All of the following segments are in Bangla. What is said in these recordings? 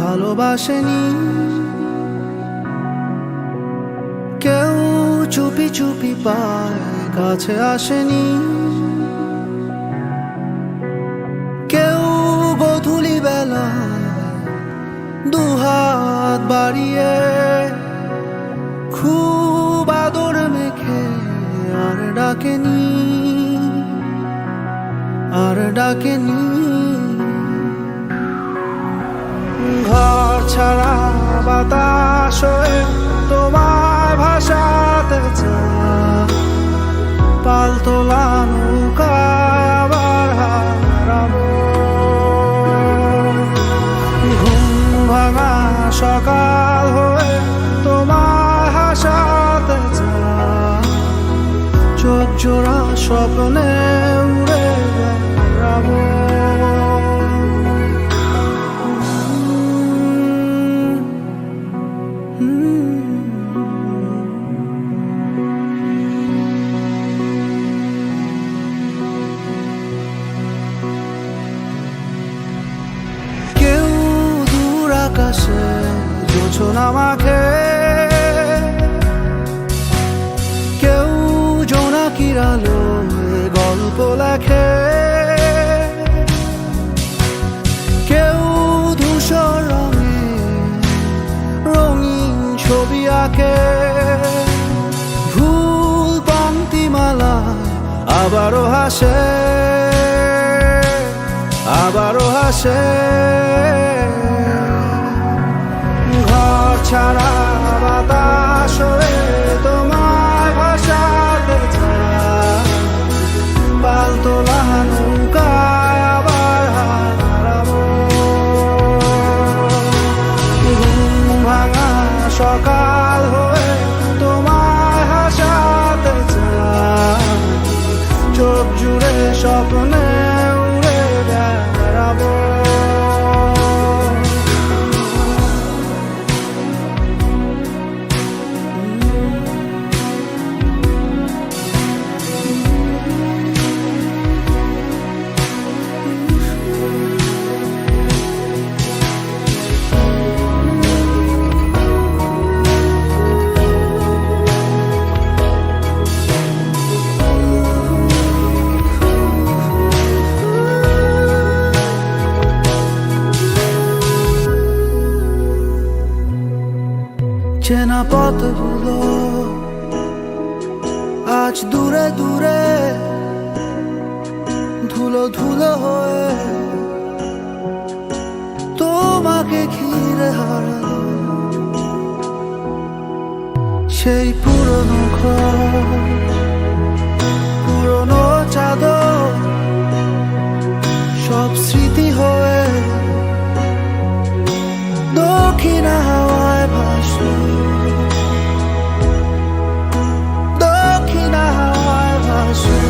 ভালোবাসেনি, কেউ চুপি চুপি পায় কাছে আসেনি, কেউ গধূলি বেলা দুহাত বাড়িয়ে খুব আদর মেখে আর ডাকেনি, আর ডাকেনি। ঘর ছাড়া বাতাস হয়ে তোমায় ভাসাতে চায়, পালতোলা নৌকায় আবার হারাবো। ঘুম ভাঙা সকাল হয়ে তোমায় হাসাতে চায়, চোখ জোড়া স্বপ্নে উড়ে বেড়াবো। কেউ দূর আকাশে জোছনা মাখে, কেউ জোনাকির আলোয় গল্প লেখে, কেউ ধূসর রঙে রঙিন ছবি আঁকে। ভুল পংক্তিমালা আবারও হাসে, আবারও হাসে। ঘর ছাড়া বাতাস হয়ে তোমায় ভাসাতে চায়, পালতোলা নৌকায় আবার হারাবো। ঘুম ভাঙা সকাল হয়ে তোমায় হাসাতে চায়, চোখ জুড়ে স্বপ্নে উড়ে বেড়াবো। চেনা পথগুলো আজ দূরে দূরে ধুলো ধুলো হয়ে তোমাকে ঘিরে হারালো। সেই পুরনো ঘর, পুরনো চাদর, সব স্মৃতি হয়ে দক্ষিণা হাওয়ায় ভাসে, দক্ষিণা হাওয়ায় ভাসে।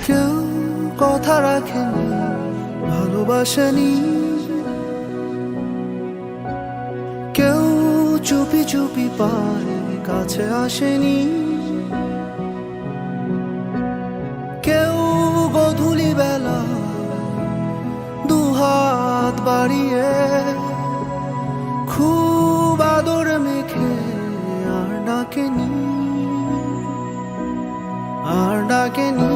কেউ কথা রাখেনি, ভালোবাসেনি, কেউ চুপি চুপি পায় কাছে আসেনি, কেউ গধূলি বেলা দুহাত বাড়িয়ে খুব আদর মেখে আর ডাকেনি, আর ডাকেনি।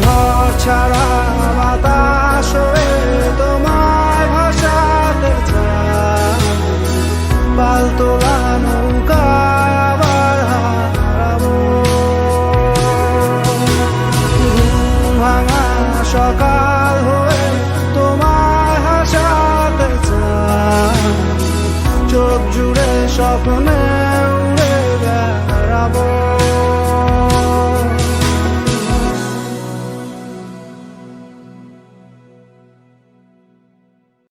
ঘর ছাড়া বাতাস হয়ে তোমায় ভাসাতে চায়, পালতোলা নৌকায় আবার হারাবো। ঘুম ভাঙা সকাল হয়ে তোমায় হাসাতে চায়, চোখ জুড়ে স্বপ্নে